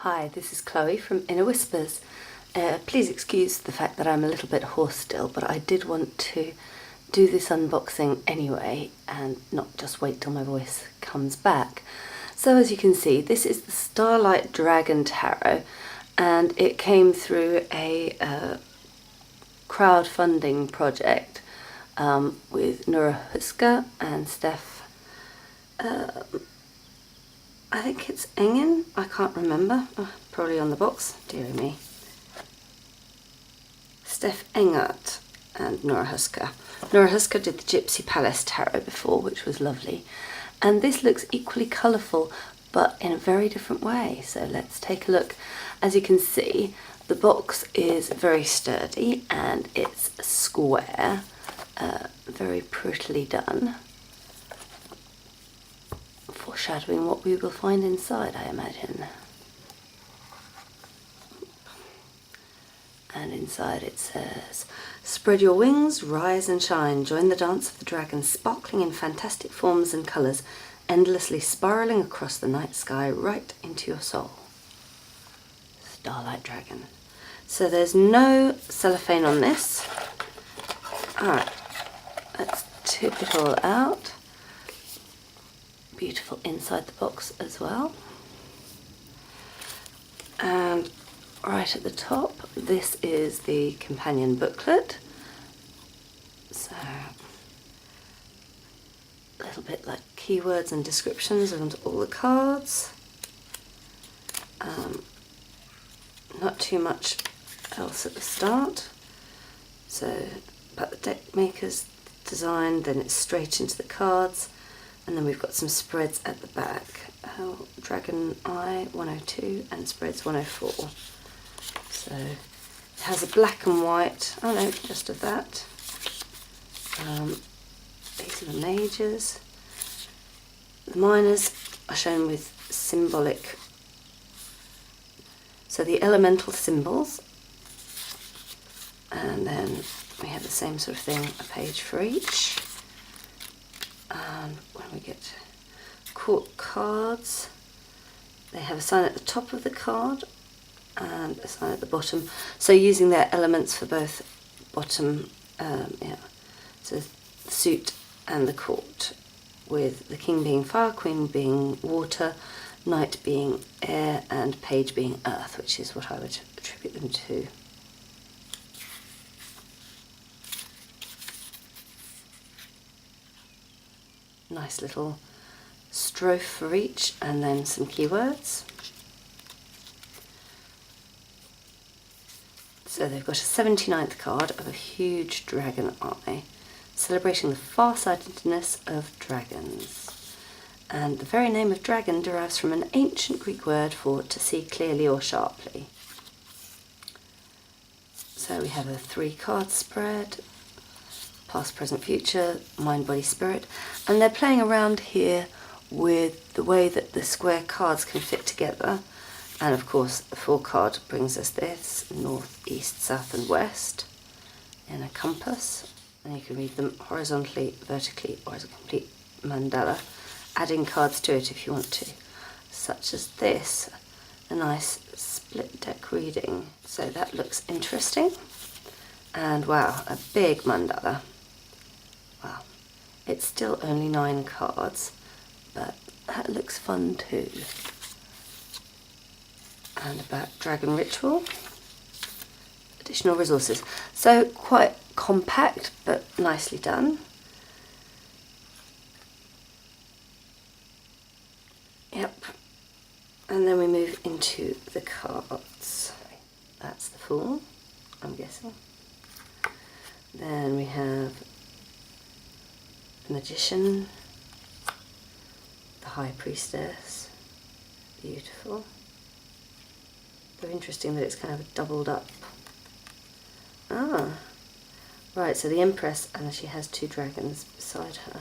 Hi, this is Chloe from Inner Whispers. Please excuse the fact that I'm a little bit hoarse still, but I did want to do this unboxing anyway and not just wait till my voice comes back. So as you can see, this is the Starlight Dragon Tarot, and it came through a crowdfunding project with Nora Huska and Steph, I think it's Engen, I can't remember, probably on the box, dearie me. Steph Engert and Nora Huska. Nora Huska did the Gypsy Palace Tarot before, which was lovely. And this looks equally colourful, but in a very different way. So let's take a look. As you can see, the box is very sturdy and it's square, very prettily done. Foreshadowing what we will find inside, I imagine. And inside it says, "Spread your wings, rise and shine, join the dance of the dragon, sparkling in fantastic forms and colours, endlessly spiralling across the night sky right into your soul." Starlight Dragon. So there's no cellophane on this. Alright, let's tip it all out. Beautiful inside the box as well. And right at the top, this is the companion booklet. So a little bit like keywords and descriptions around all the cards. Not too much else at the start. So about the deck maker's design, then it's straight into the cards. And then we've got some spreads at the back. Dragon Eye 102 and spreads 104. So it has a black and white, oh no, just of that. These are the majors. The minors are shown with symbolic, so the elemental symbols. And then we have the same sort of thing, a page for each. And when we get court cards, they have a sign at the top of the card and a sign at the bottom. So using their elements for both bottom, so the suit and the court, with the king being fire, queen being water, knight being air, and page being earth, which is what I would attribute them to. Nice little strophe for each, and then some keywords. So they've got a 79th card of a huge dragon eye, celebrating the far-sightedness of dragons. And the very name of dragon derives from an ancient Greek word for to see clearly or sharply. So we have a 3-card spread. Past, present, future, mind, body, spirit. And they're playing around here with the way that the square cards can fit together. And of course, the 4-card brings us this, north, east, south and west in a compass. And you can read them horizontally, vertically, or as a complete mandala, adding cards to it if you want to. Such as this, a nice split deck reading. So that looks interesting. And wow, a big mandala. Wow, it's still only 9 cards, but that looks fun too. And about dragon ritual, additional resources. So quite compact, but nicely done. Yep, and then we move into the cards. That's the Fool, I'm guessing. Then we have the Magician, the High Priestess, beautiful. So interesting that it's kind of doubled up. Ah, right, so the Empress, and she has 2 dragons beside her.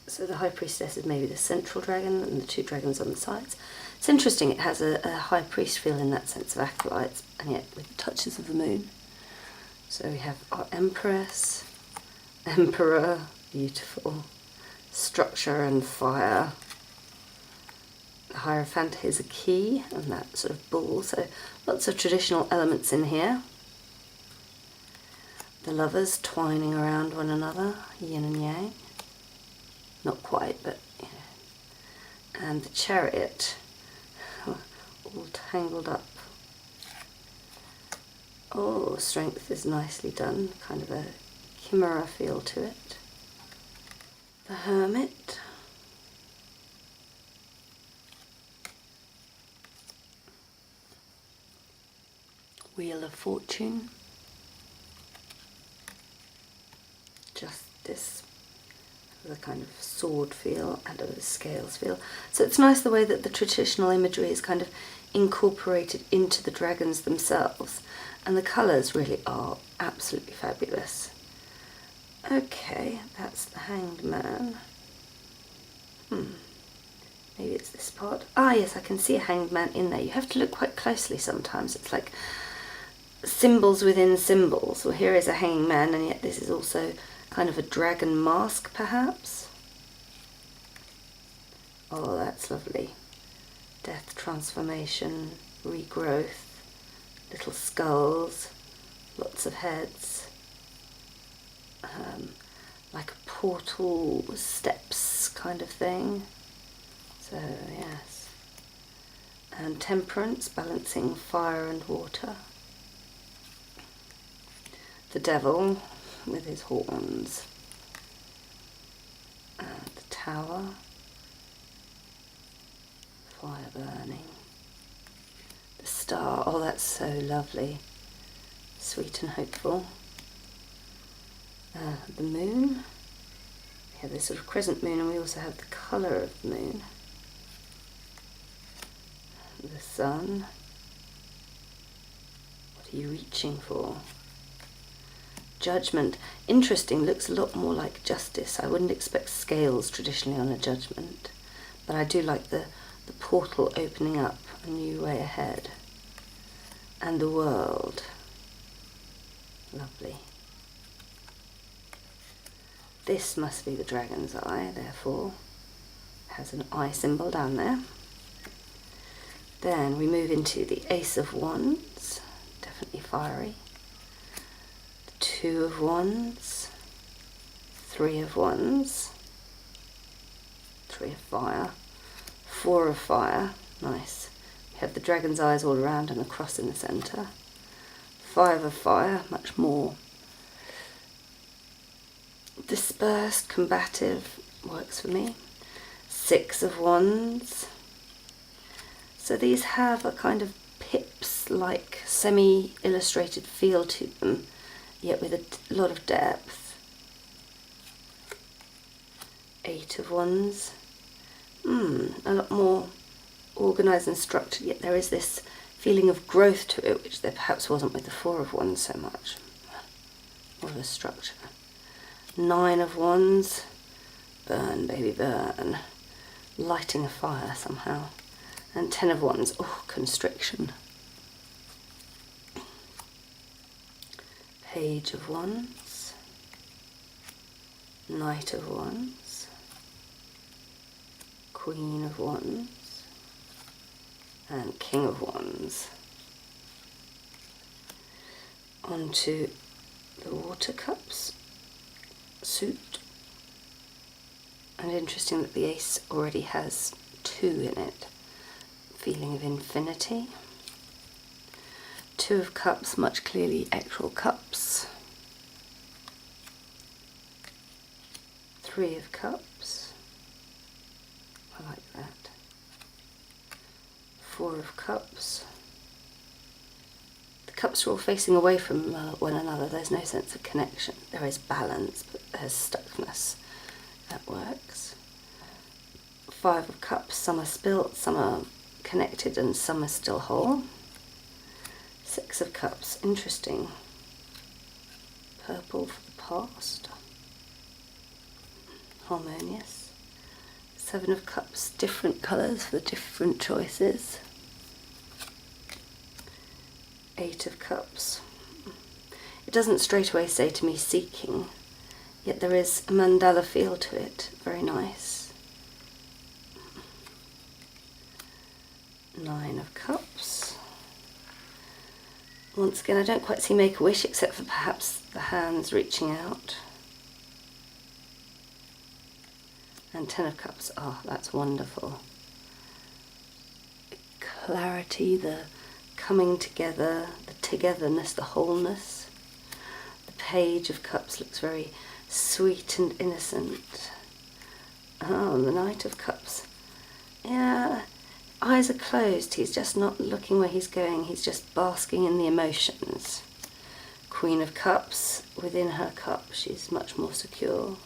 So the High Priestess is maybe the central dragon and the 2 dragons on the sides. It's interesting, it has a High Priest feel in that sense of acolytes, and yet with touches of the moon. So we have our Empress, Emperor, beautiful, structure and fire, The Hierophant is a key, and that sort of bull, so lots of traditional elements in here. The lovers twining around one another, yin and yang. Not quite, but you know. And the Chariot, all tangled up. Oh, Strength is nicely done, kind of a chimera feel to it. The Hermit. Wheel of Fortune. Justice. With a kind of sword feel and a scales feel. So it's nice the way that the traditional imagery is kind of incorporated into the dragons themselves. And the colours really are absolutely fabulous. Okay, that's the Hanged Man. Maybe it's this part. Ah yes, I can see a Hanged Man in there. You have to look quite closely sometimes. It's like symbols within symbols. Well, here is a Hanging Man, and yet this is also kind of a dragon mask, perhaps. Oh, that's lovely. Death, transformation, regrowth, little skulls, lots of heads. Like a portal with steps kind of thing. So, yes. And Temperance, balancing fire and water. The Devil with his horns. And the Tower. Fire burning. The Star, oh that's so lovely. Sweet and hopeful. The Moon. We have this sort of crescent moon, and we also have the colour of the moon. The Sun. What are you reaching for? Judgment. Interesting, looks a lot more like Justice. I wouldn't expect scales traditionally on a Judgment, but I do like the portal opening up, a new way ahead. And the World. Lovely. This must be the dragon's eye, therefore. It has an eye symbol down there. Then we move into the Ace of Wands, definitely fiery. The Two of Wands, Three of Wands, Three of Fire, Four of Fire, nice. We have the dragon's eyes all around and a cross in the centre. Five of Fire, much more dispersed, combative, works for me. Six of Wands. So these have a kind of pips-like semi-illustrated feel to them, yet with a lot of depth. Eight of Wands. A lot more organised and structured, yet there is this feeling of growth to it, which there perhaps wasn't with the Four of Wands so much. More of a structure. Nine of Wands. Burn, baby, burn. Lighting a fire somehow. And Ten of Wands. Oh, constriction. Page of Wands. Knight of Wands. Queen of Wands. And King of Wands. On to the Water Cups suit. And interesting that the Ace already has two in it. Feeling of infinity. Two of Cups, much clearly actual cups. Three of Cups. I like that. Four of Cups. The cups are all facing away from one another. There's no sense of connection. There is balance, but there's stuckness. That works. Five of Cups. Some are spilt, some are connected, and some are still whole. Six of Cups. Interesting. Purple for the past. Harmonious. Seven of Cups. Different colours for different choices. Eight of Cups. It doesn't straight away say to me seeking, yet there is a mandala feel to it. Very nice. Nine of Cups. Once again, I don't quite see Make-A-Wish except for perhaps the hands reaching out. And Ten of Cups. Oh, that's wonderful. The clarity, the coming together, the togetherness, the wholeness. The Page of Cups looks very sweet and innocent. Oh, the Knight of Cups. Yeah, eyes are closed. He's just not looking where he's going. He's just basking in the emotions. Queen of Cups, within her cup, she's much more secure.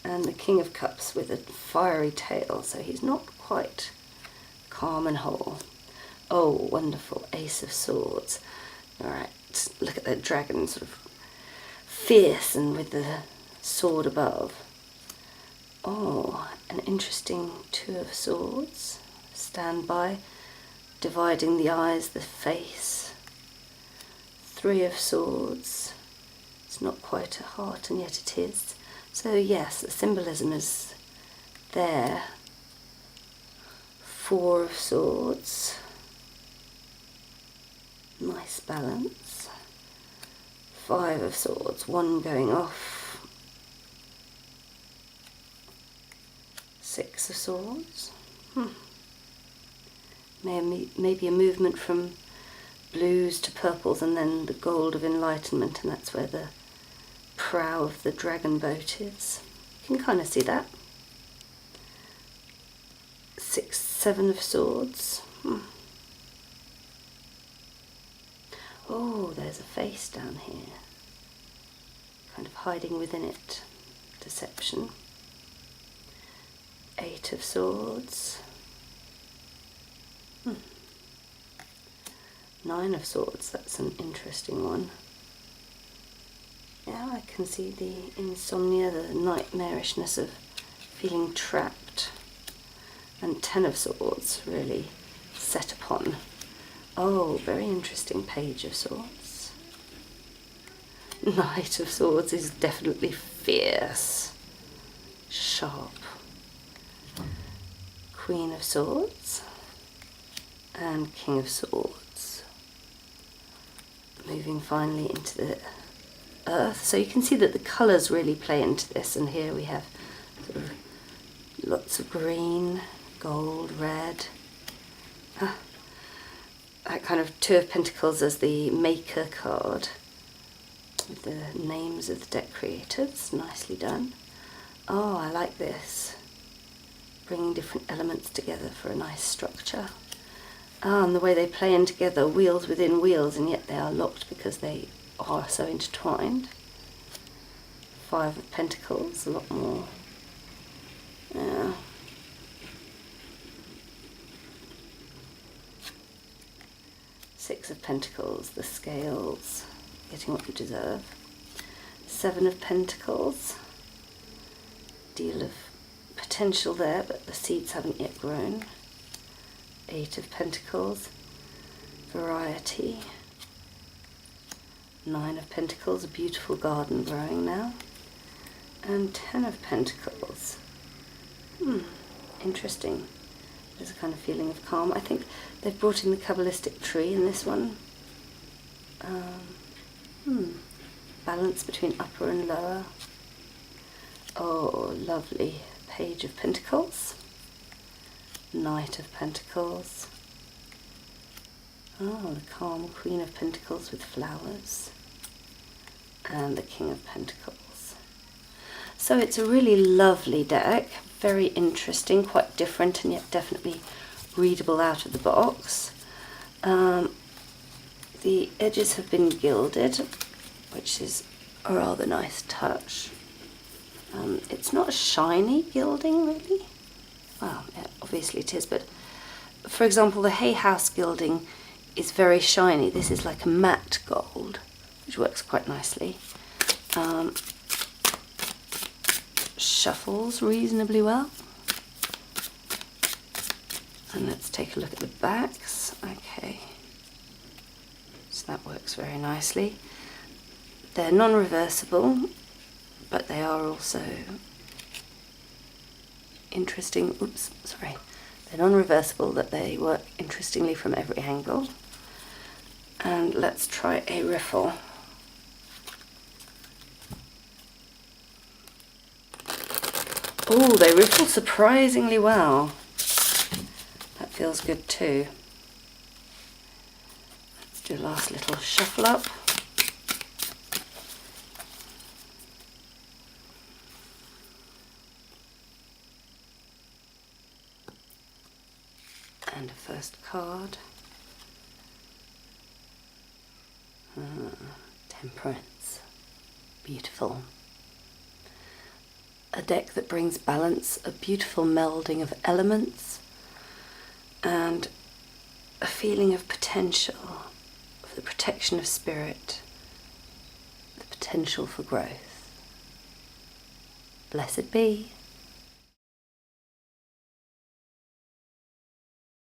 And the King of Cups with a fiery tail, so he's not quite calm and whole. Oh, wonderful. Ace of Swords. All right, look at that dragon, sort of fierce and with the sword above. Oh, an interesting Two of Swords. Stand by, dividing the eyes, the face. Three of Swords. It's not quite a heart, and yet it is. So yes, the symbolism is there. Four of Swords. Nice balance. Five of Swords, one going off. Six of Swords. Maybe a movement from blues to purples and then the gold of enlightenment, and that's where the prow of the dragon boat is. You can kind of see that. Seven of Swords. Oh, there's a face down here, kind of hiding within it. Deception. Eight of Swords. Nine of Swords, that's an interesting one. Yeah, I can see the insomnia, the nightmarishness of feeling trapped. And Ten of Swords, really set upon. Oh, very interesting Page of Swords. Knight of Swords is definitely fierce, sharp. Queen of Swords and King of Swords. Moving finally into the earth. So you can see that the colours really play into this, and here we have sort of lots of green, gold, red. That kind of Two of Pentacles as the Maker card, with the names of the deck creators. Nicely done. Oh, I like this. Bringing different elements together for a nice structure. And the way they play in together, wheels within wheels, and yet they are locked because they are so intertwined. Five of Pentacles, a lot more. Yeah. Six of Pentacles, the scales, getting what you deserve. Seven of Pentacles, deal of potential there, but the seeds haven't yet grown. Eight of Pentacles, variety. Nine of Pentacles, a beautiful garden growing now. And Ten of Pentacles. Interesting. There's a kind of feeling of calm. I think they've brought in the Kabbalistic tree in this one. Balance between upper and lower. Oh, lovely. Page of Pentacles. Knight of Pentacles. Oh, the calm Queen of Pentacles with flowers. And the King of Pentacles. So it's a really lovely deck. Very interesting, quite different, and yet definitely readable out of the box. The edges have been gilded, which is a rather nice touch. It's not a shiny gilding, really. Well, yeah, obviously it is, but for example, the Hay House gilding is very shiny. This is like a matte gold, which works quite nicely. Shuffles reasonably well. And let's take a look at the backs. Okay, so that works very nicely. They're non-reversible, but they are also interesting. Oops, sorry. They're non-reversible, that they work interestingly from every angle. And let's try a riffle. Oh, they riffle surprisingly well. That feels good too. Let's do a last little shuffle up. And a first card. Temperance. Beautiful. A deck that brings balance, a beautiful melding of elements, and a feeling of potential, of the protection of spirit, the potential for growth. Blessed be.